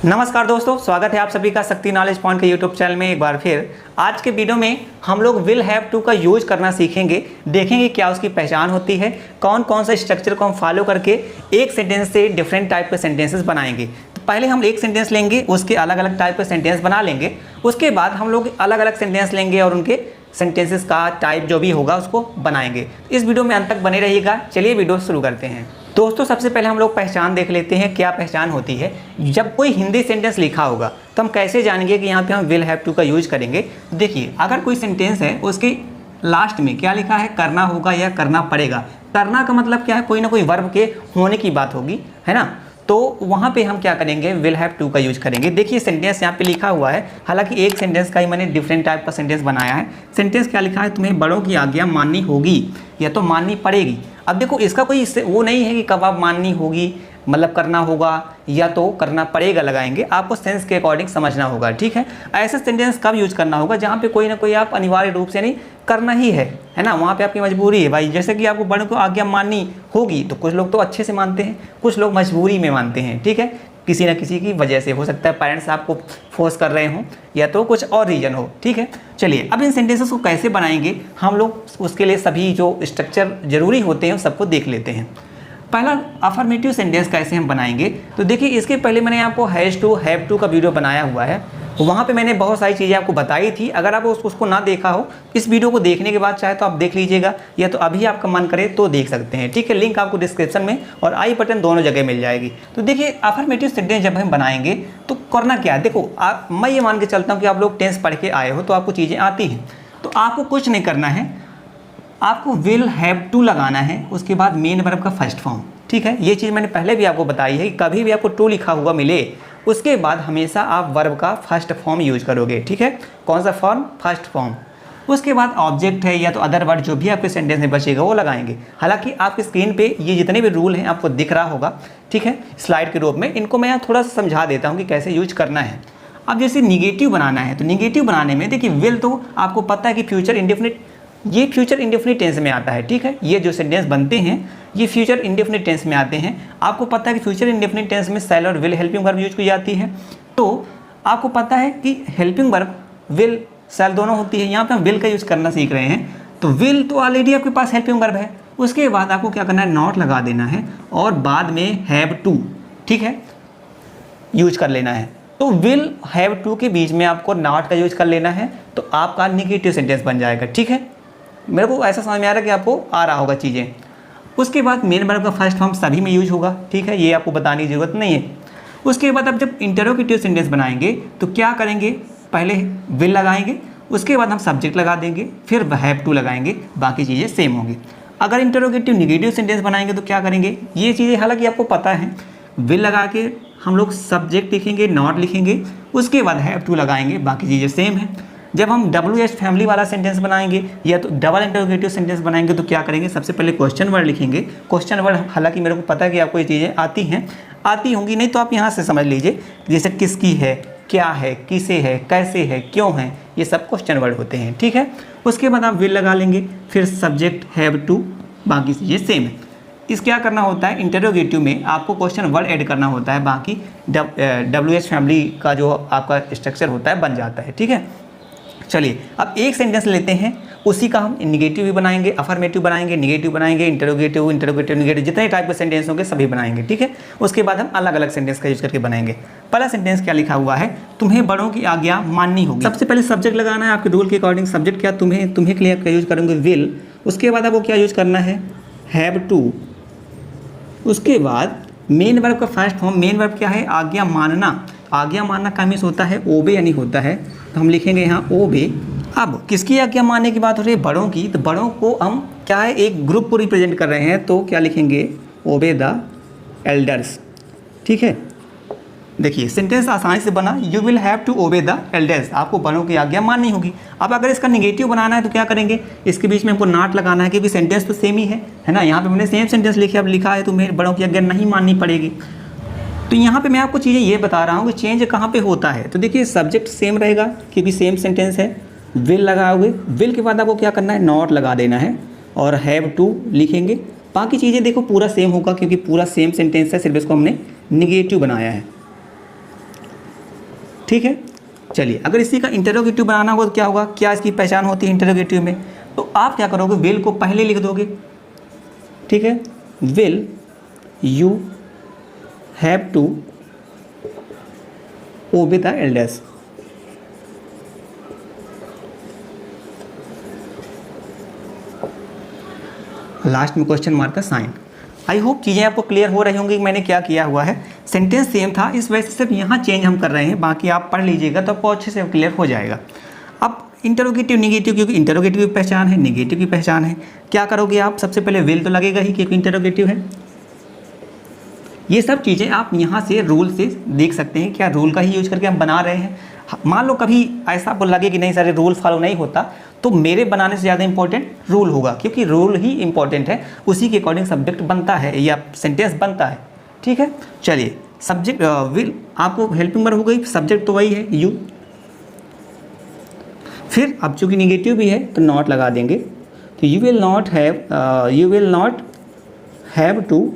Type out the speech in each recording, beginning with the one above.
नमस्कार दोस्तों, स्वागत है आप सभी का शक्ति नॉलेज पॉइंट के यूट्यूब चैनल में एक बार फिर। आज के वीडियो में हम लोग विल हैव टू का यूज करना सीखेंगे, देखेंगे क्या उसकी पहचान होती है, कौन कौन सा स्ट्रक्चर को हम फॉलो करके एक सेंटेंस से डिफरेंट टाइप के सेंटेंसेस बनाएंगे। तो पहले हम एक सेंटेंस लेंगे, उसके अलग अलग टाइप के सेंटेंस बना लेंगे। उसके बाद हम लोग अलग अलग सेंटेंस लेंगे और उनके सेंटेंसेस का टाइप जो भी होगा उसको बनाएंगे। इस वीडियो में अंत तक बने रहिएगा। चलिए वीडियो शुरू करते हैं। दोस्तों, सबसे पहले हम लोग पहचान देख लेते हैं, क्या पहचान होती है। जब कोई हिंदी सेंटेंस लिखा होगा तो हम कैसे जानेंगे कि यहाँ पे हम विल हैव टू का यूज करेंगे। देखिए, अगर कोई सेंटेंस है उसके लास्ट में क्या लिखा है, करना होगा या करना पड़ेगा। करना का मतलब क्या है, कोई ना कोई वर्ब के होने की बात होगी, है ना। तो वहाँ पे हम क्या करेंगे, विल हैव टू का यूज करेंगे। देखिए सेंटेंस यहाँ पे लिखा हुआ है, हालांकि एक सेंटेंस का ही मैंने डिफरेंट टाइप का सेंटेंस बनाया है। सेंटेंस क्या लिखा है, तुम्हें बड़ों की आज्ञा माननी होगी या तो माननी पड़ेगी। अब देखो, इसका कोई वो नहीं है कि कब आप माननी होगी मतलब करना होगा या तो करना पड़ेगा लगाएंगे, आपको सेंस के अकॉर्डिंग समझना होगा, ठीक है। ऐसा सेंटेंस कब यूज करना होगा जहाँ पे कोई ना कोई आप अनिवार्य रूप से नहीं करना ही है ना, वहाँ पे आपकी मजबूरी है भाई। जैसे कि आपको बड़ों को आज्ञा माननी होगी तो कुछ लोग तो अच्छे से मानते हैं, कुछ लोग मजबूरी में मानते हैं, ठीक है। किसी ना किसी की वजह से हो सकता है, पेरेंट्स आपको फोर्स कर रहे हों या तो कुछ और रीजन हो, ठीक है। चलिए, अब इन सेंटेंसेस को कैसे बनाएंगे हम लोग, उसके लिए सभी जो स्ट्रक्चर जरूरी होते हैं सबको देख लेते हैं। पहला, अफर्मेटिव सेंटेंस कैसे हम बनाएंगे। तो देखिए, इसके पहले मैंने आपको हैज़ टू, हैव टू का वीडियो बनाया हुआ है, वहाँ पे मैंने बहुत सारी चीज़ें आपको बताई थी। अगर आप उसको ना देखा हो, इस वीडियो को देखने के बाद चाहे तो आप देख लीजिएगा, या तो अभी आपका मन करे तो देख सकते हैं, ठीक है। लिंक आपको डिस्क्रिप्शन में और आई बटन दोनों जगह मिल जाएगी। तो देखिए, अफर्मेटिव सेंटेंस जब हम बनाएंगे तो करना क्या है। देखो, मैं ये मान के चलता हूँ कि आप लोग टेंस पढ़ के आए हो तो आपको चीज़ें आती हैं, तो आपको कुछ नहीं करना है, आपको विल हैव टू लगाना है, उसके बाद मेन वर्ब का फर्स्ट फॉर्म, ठीक है। ये चीज़ मैंने पहले भी आपको बताई है कि कभी भी आपको टू लिखा हुआ मिले उसके बाद हमेशा आप वर्ब का फर्स्ट फॉर्म यूज करोगे, ठीक है। कौन सा फॉर्म, फर्स्ट फॉर्म। उसके बाद ऑब्जेक्ट है या तो अदर वर्ड जो भी आपके सेंटेंस में बचेगा वो लगाएंगे। हालांकि आपकी स्क्रीन पे ये जितने भी रूल हैं आपको दिख रहा होगा, ठीक है, स्लाइड के रूप में। इनको मैं यहाँ थोड़ा सा समझा देता हूँ कि कैसे यूज करना है। अब जैसे निगेटिव बनाना है तो निगेटिव बनाने में देखिए, विल तो आपको पता है कि फ्यूचर इंडेफिनिट, ये फ्यूचर इंडेफिनिट टेंस में आता है, ठीक है। ये जो सेंटेंस बनते हैं ये फ्यूचर इंडेफिनिट टेंस में आते हैं। आपको पता है कि फ्यूचर इंडेफिनिट टेंस में शैल और विल हेल्पिंग वर्ब यूज की जाती है। तो आपको पता है कि हेल्पिंग वर्ब विल शैल दोनों होती है। यहाँ पे हम विल का यूज करना सीख रहे हैं, तो विल तो ऑलरेडी आपके पास हेल्पिंग वर्ब है। उसके बाद आपको क्या करना है, नॉट लगा देना है और बाद में हैव टू, ठीक है, यूज कर लेना है। तो विल हैव टू के बीच में आपको नॉट का यूज कर लेना है, तो आपका निगेटिव सेंटेंस बन जाएगा, ठीक है। मेरे को ऐसा समझ में आ रहा है कि आपको आ रहा होगा चीज़ें। उसके बाद मेन वर्ब का फर्स्ट फॉर्म सभी में यूज होगा, ठीक है, ये आपको बताने की जरूरत नहीं है। उसके बाद अब जब इंटरोगेटिव सेंटेंस बनाएंगे तो क्या करेंगे, पहले विल लगाएंगे, उसके बाद हम सब्जेक्ट लगा देंगे, फिर हैव टू लगाएंगे, बाकी चीज़ें सेम होंगी। अगर इंटरोगेटिव निगेटिव सेंटेंस बनाएंगे तो क्या करेंगे, ये चीज़ें हालांकि आपको पता है, विल लगा के हम लोग सब्जेक्ट लिखेंगे, नॉट लिखेंगे, उसके बाद हैव टू लगाएंगे, बाकी चीज़ें सेम है। जब हम WH फैमिली वाला सेंटेंस बनाएंगे या तो डबल इंटरोगेटिव सेंटेंस बनाएंगे तो क्या करेंगे, सबसे पहले क्वेश्चन वर्ड लिखेंगे। क्वेश्चन वर्ड हालांकि मेरे को पता है कि आपको ये चीज़ें आती हैं, आती होंगी, नहीं तो आप यहाँ से समझ लीजिए, जैसे किसकी है, क्या है, किसे है, कैसे है, क्यों है, ये सब क्वेश्चन वर्ड होते हैं, ठीक है। उसके बाद आप विल लगा लेंगे, फिर सब्जेक्ट, हैव टू, बाकी चीज़ें सेम है। इस क्या करना होता है, इंटरोगेटिव में आपको क्वेश्चन वर्ड ऐड करना होता है, बाकी WH फैमिली का जो आपका स्ट्रक्चर होता है बन जाता है, ठीक है। चलिए, अब एक सेंटेंस लेते हैं, उसी का हम निगेटिव भी बनाएंगे, अफर्मेटिव बनाएंगे, निगेटिव बनाएंगे, इंटरोगेटिव, निगेटिव, जितने टाइप के सेंटेंस होंगे सभी बनाएंगे, ठीक है। उसके बाद हम अलग अलग सेंटेंस का यूज करके बनाएंगे। पहला सेंटेंस क्या लिखा हुआ है, तुम्हें बड़ों की आज्ञा माननी होगी। सबसे पहले सब्जेक्ट लगाना है, आपके रूल के अकॉर्डिंग सब्जेक्ट क्या, तुम्हें के लिए क्या यूज करेंगे, विल। उसके बाद आपको क्या यूज करना है, हैव टू। उसके बाद मेन वर्ब का फर्स्ट फॉर्म, मेन वर्ब क्या है, आज्ञा मानना। आज्ञा मानना का मीन्स होता है ओबे यानी होता है, तो हम लिखेंगे यहाँ ओबे। अब किसकी आज्ञा मानने की बात हो रही है, बड़ों की, तो बड़ों को हम क्या है, एक ग्रुप को रिप्रेजेंट कर रहे हैं, तो क्या लिखेंगे, ओबे द एल्डर्स, ठीक है। देखिए सेंटेंस आसानी से बना, you will have to obey the elders, आपको बड़ों की आज्ञा माननी होगी। अब अगर इसका निगेटिव बनाना है तो क्या करेंगे, इसके बीच में हमको नॉट लगाना है, क्योंकि सेंटेंस तो सेम ही है ना। यहाँ पे मैंने सेम सेंटेंस लिखा है, तुम्हें बड़ों की आज्ञा नहीं माननी पड़ेगी। तो यहाँ पे मैं आपको चीज़ें ये बता रहा हूँ कि चेंज कहाँ पे होता है। तो देखिए, सब्जेक्ट सेम रहेगा क्योंकि सेम सेंटेंस है, विल लगा हुए, विल के बाद आपको क्या करना है, नॉट लगा देना है और हैव टू लिखेंगे। बाकी चीज़ें देखो पूरा सेम होगा क्योंकि पूरा सेम सेंटेंस है, सिर्फ इसको हमने निगेटिव बनाया है। ठीक है। चलिए, अगर इसी का इंटरोगेटिव बनाना होगा तो क्या होगा, क्या इसकी पहचान होती है इंटरोगेटिव में, तो आप क्या करोगे, विल को पहले लिख दोगे, ठीक है। Will you have to obey the elders. Last में क्वेश्चन मार्क का साइन। आई होप चीज़ें आपको क्लियर हो रही होंगी कि मैंने क्या किया हुआ है। सेंटेंस सेम था, इस वजह से सिर्फ यहाँ चेंज हम कर रहे हैं, बाकी आप पढ़ लीजिएगा तो आपको अच्छे से क्लियर हो जाएगा। अब इंटरोगेटिव निगेटिव, क्योंकि इंटरोगेटिव की पहचान है, निगेटिव की पहचान है, क्या करोगे आप, सबसे पहले विल तो लगेगा ही क्योंकि इंटरोगेटिव है। ये सब चीज़ें आप यहाँ से रूल से देख सकते हैं, क्या रूल का ही यूज करके हम बना रहे हैं। मान लो कभी ऐसा आपको लगे कि नहीं सारे रूल फॉलो नहीं होता, तो मेरे बनाने से ज़्यादा इंपॉर्टेंट रूल होगा, क्योंकि रूल ही इंपॉर्टेंट है, उसी के अकॉर्डिंग सब्जेक्ट बनता है या सेंटेंस बनता है, ठीक है। चलिए, सब्जेक्ट विल आपको हेल्पिंग वर्ब हो गई, सब्जेक्ट तो वही है यू। फिर अब चूँकि निगेटिव भी है तो नॉट लगा देंगे, तो you will not have to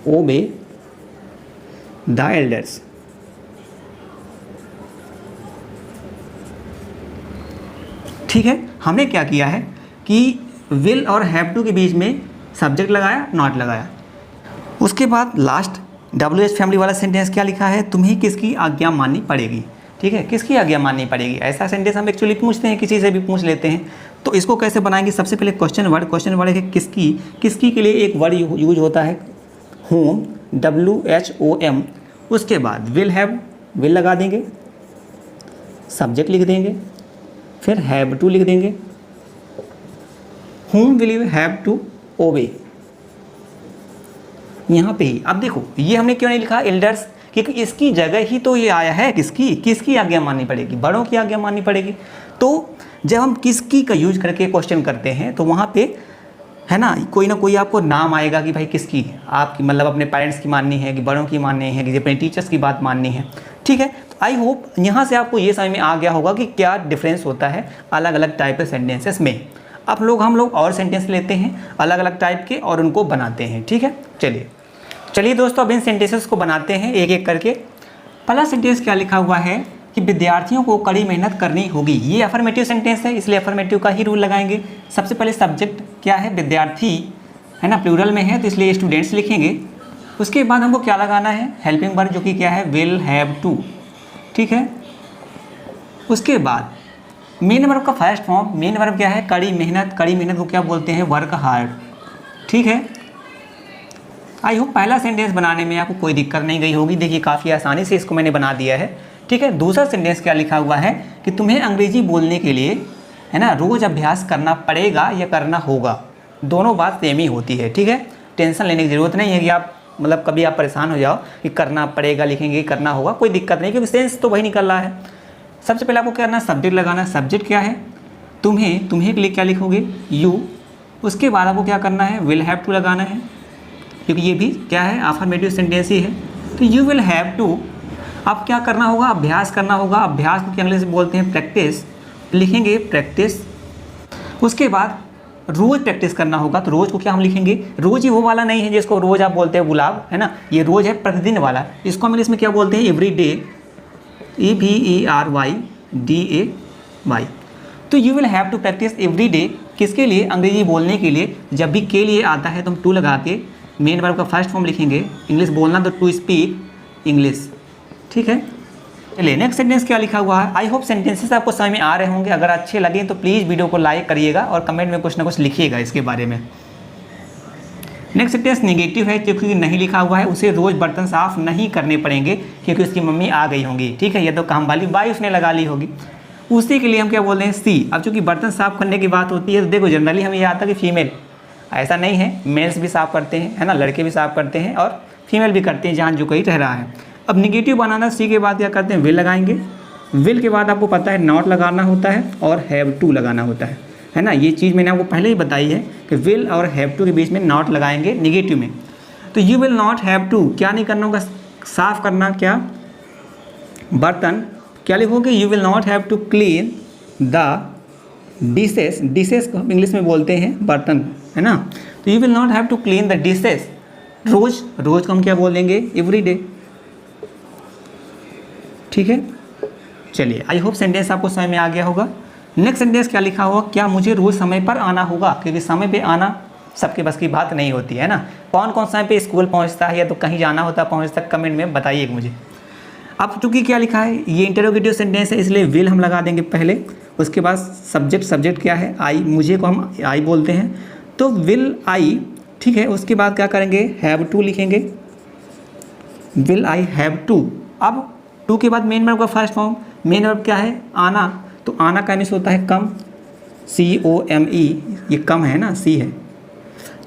obey the elders. ठीक है, हमने क्या किया है कि विल और हैव टू के बीच में सब्जेक्ट लगाया, नॉट लगाया। उसके बाद लास्ट WH फैमिली वाला सेंटेंस क्या लिखा है, तुम्हें किसकी आज्ञा माननी पड़ेगी। ठीक है, किसकी आज्ञा माननी पड़ेगी, ऐसा सेंटेंस हम एक्चुअली पूछते हैं, किसी से भी पूछ लेते हैं। तो इसको कैसे बनाएंगे, सबसे पहले क्वेश्चन वर्ड है किसकी। किसकी के लिए एक वर्ड यूज होता है होम, WHOM। उसके बाद विल हैव, विल लगा देंगे, सब्जेक्ट लिख देंगे, फिर हैव टू लिख देंगे, whom will you have to obey। यहाँ पे ही अब देखो ये हमने क्यों नहीं लिखा एल्डर्स, क्योंकि इसकी जगह ही तो ये आया है, किसकी आज्ञा माननी पड़ेगी, बड़ों की आज्ञा माननी पड़ेगी। तो जब हम किसकी का यूज करके क्वेश्चन करते हैं तो वहाँ पे है ना कोई आपको नाम आएगा कि भाई किसकी, आपकी मतलब अपने पेरेंट्स की माननी है कि बड़ों की माननी है कि अपने टीचर्स की बात माननी है। ठीक है, तो आई होप यहाँ से आपको ये समझ में आ गया होगा कि क्या डिफरेंस होता है अलग अलग टाइप के सेंटेंसेस में। अब हम लोग और सेंटेंस लेते हैं अलग अलग टाइप के और उनको बनाते हैं। ठीक है, चलिए दोस्तों, अब इन सेंटेंसेस को बनाते हैं एक एक करके। पहला सेंटेंस क्या लिखा हुआ है कि विद्यार्थियों को कड़ी मेहनत करनी होगी। ये अफर्मेटिव सेंटेंस है, इसलिए अफर्मेटिव का ही रूल लगाएंगे। सबसे पहले सब्जेक्ट क्या है, विद्यार्थी है ना, प्लूरल में है तो इसलिए स्टूडेंट्स लिखेंगे। उसके बाद हमको क्या लगाना है, हेल्पिंग वर्ब जो कि क्या है, विल हैव टू। ठीक है, उसके बाद मेन वर्ब का फर्स्ट फॉर्म, मेन वर्ब क्या है, कड़ी मेहनत। कड़ी मेहनत को क्या बोलते हैं, वर्क हार्ड। ठीक है, आई होप पहला सेंटेंस बनाने में आपको कोई दिक्कत नहीं गई होगी। देखिए काफ़ी आसानी से इसको मैंने बना दिया है। ठीक है, दूसरा सेंटेंस क्या लिखा हुआ है कि तुम्हें अंग्रेजी बोलने के लिए है ना रोज़ अभ्यास करना पड़ेगा या करना होगा। दोनों बात सेम ही होती है। ठीक है, टेंशन लेने की ज़रूरत नहीं है कि आप मतलब कभी आप परेशान हो जाओ कि करना पड़ेगा लिखेंगे करना होगा, कोई दिक्कत नहीं, क्योंकि सेंस तो वही निकल रहा है। सबसे पहले आपको क्या करना है, सब्जेक्ट लगाना। सब्जेक्ट क्या है, तुम्हें के लिए क्या लिखोगे, यू। उसके बाद आपको क्या करना है, विल हैव टू लगाना है, क्योंकि ये भी क्या है, अफर्मेटिव सेंटेंस ही है। तो यू विल हैव टू, अब क्या करना होगा, अभ्यास करना होगा। अभ्यास को क्या इंग्लिश में बोलते हैं, प्रैक्टिस, लिखेंगे प्रैक्टिस। उसके बाद रोज़ प्रैक्टिस करना होगा, तो रोज़ को क्या हम लिखेंगे, रोज़ ही वो वाला नहीं है जिसको रोज़ आप बोलते हैं गुलाब, है ना, ये रोज़ है प्रतिदिन वाला। इसको हम इंग्लिश में क्या बोलते हैं, एवरी डे, EVERYDAY। तो you will have to practise every day, किसके लिए, अंग्रेजी बोलने के लिए। जब भी के लिए आता है तो हम टू लगा के मेन वर्ब का फर्स्ट फॉर्म लिखेंगे। इंग्लिश बोलना तो टू स्पीक इंग्लिश। ठीक है, चलिए नेक्स्ट सेंटेंस क्या लिखा हुआ है। आई होप सेंटेंसेस आपको समझ में आ रहे होंगे। अगर अच्छे लगे तो प्लीज़ वीडियो को लाइक करिएगा और कमेंट में कुछ ना कुछ लिखिएगा इसके बारे में। नेक्स्ट सेंटेंस नेगेटिव है, क्योंकि नहीं लिखा हुआ है। उसे रोज़ बर्तन साफ नहीं करने पड़ेंगे क्योंकि उसकी मम्मी आ गई होंगी। ठीक है, ये तो काम वाली बाई उसने लगा ली होगी। उसी के लिए हम क्या बोलते हैं, सी। अब चूँकि बर्तन साफ करने की बात होती है तो देखो जनरली हमें ये आता है कि फीमेल, ऐसा नहीं है, मेल्स भी साफ़ करते हैं, है ना, लड़के भी साफ़ करते हैं और फीमेल भी करते हैं जहाँ जो कहीं रह रहा है। अब निगेटिव बनाना, सी के बाद क्या करते हैं, विल लगाएंगे। विल के बाद आपको पता है नॉट लगाना होता है और हैव टू लगाना होता है ना। ये चीज़ मैंने आपको पहले ही बताई है कि विल और हैव टू के बीच में नॉट लगाएंगे निगेटिव में। तो you will not have to, क्या नहीं करना होगा, साफ़ करना, क्या, बर्तन। क्या लिखोगे, you will not have to clean the dishes. Dishes को हम इंग्लिश में बोलते हैं बर्तन, है ना। तो you will not have to clean the dishes. रोज़ को हम क्या बोल देंगे, एवरी डे। ठीक है, चलिए आई होप सेंटेंस आपको समझ में आ गया होगा। नेक्स्ट सेंटेंस क्या लिखा हुआ, क्या मुझे रोज़ समय पर आना होगा, क्योंकि समय पे आना सबके बस की बात नहीं होती है ना। कौन कौन समय पे स्कूल पहुंचता है या तो कहीं जाना होता पहुंचता, कमेंट में बताइएगा मुझे। अब चूँकि क्या लिखा है, ये इंटरोगेटिव सेंटेंस है इसलिए विल हम लगा देंगे पहले, उसके बाद सब्जेक्ट क्या है, आई, मुझे को हम आई बोलते हैं तो विल आई, ठीक है। उसके बाद क्या करेंगे, हैव टू लिखेंगे, विल आई हैव टू। अब टू के बाद मेन वर्ब का फर्स्ट फॉर्म, मेन वर्ब क्या है, आना, तो आना का मीन्स होता है कम, COME, ये कम है ना, सी है,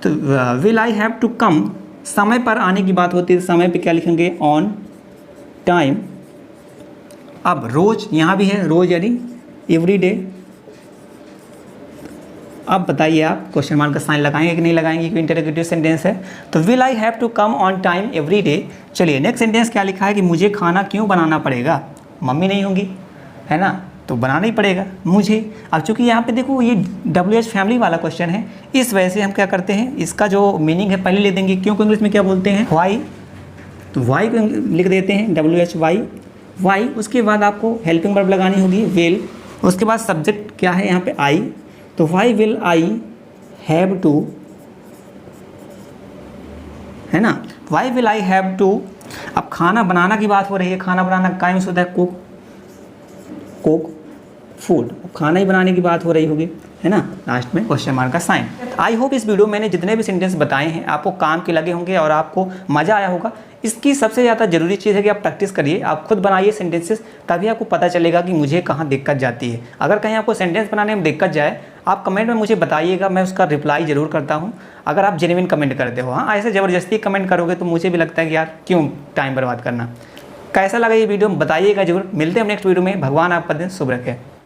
तो will I have to come, समय पर आने की बात होती है, समय पे क्या लिखेंगे, ऑन टाइम। अब रोज यहाँ भी है, रोज यानी एवरी डे। अब बताइए आप क्वेश्चन मार्क का साइन लगाएंगे कि नहीं लगाएंगे, क्योंकि इंटरोगेटिव सेंटेंस है। तो will I have to come on time every day. चलिए नेक्स्ट सेंटेंस क्या लिखा है कि मुझे खाना क्यों बनाना पड़ेगा, मम्मी नहीं होंगी है ना, तो बनाना ही पड़ेगा मुझे। अब चूंकि यहाँ पे देखो ये WH फैमिली वाला क्वेश्चन है, इस वजह से हम क्या करते हैं, इसका जो मीनिंग है पहले ले देंगे, क्योंकि इंग्लिश में क्या बोलते हैं, वाई, तो वाई को लिख देते हैं WH वाई। उसके बाद आपको हेल्पिंग वर्ब लगानी होगी विल, उसके बाद सब्जेक्ट क्या है यहाँ पे आई, तो why will I have to, है ना, why will I have to. अब खाना बनाना की बात हो रही है, खाना बनाना का मीन्स होता है कुक फूड, खाना ही बनाने की बात हो रही होगी, है ना, लास्ट में क्वेश्चन मार्क का साइन। आई होप इस वीडियो में मैंने जितने भी सेंटेंस बताए हैं आपको काम के लगे होंगे और आपको मज़ा आया होगा। इसकी सबसे ज़्यादा ज़रूरी चीज़ है कि आप प्रैक्टिस करिए, आप खुद बनाइए सेंटेंसेस, तभी आपको पता चलेगा कि मुझे कहाँ दिक्कत जाती है। अगर कहीं आपको सेंटेंस बनाने में दिक्कत जाए, आप कमेंट में मुझे बताइएगा, मैं उसका रिप्लाई ज़रूर करता हूँ, अगर आप जेन्युइन कमेंट करते हो। हाँ, ऐसे ज़बरदस्ती कमेंट करोगे तो मुझे भी लगता है कि यार क्यों टाइम बर्बाद करना। कैसा लगा ये वीडियो बताइएगा जरूर। मिलते हैं नेक्स्ट वीडियो में। भगवान आपका दिन शुभ रखे।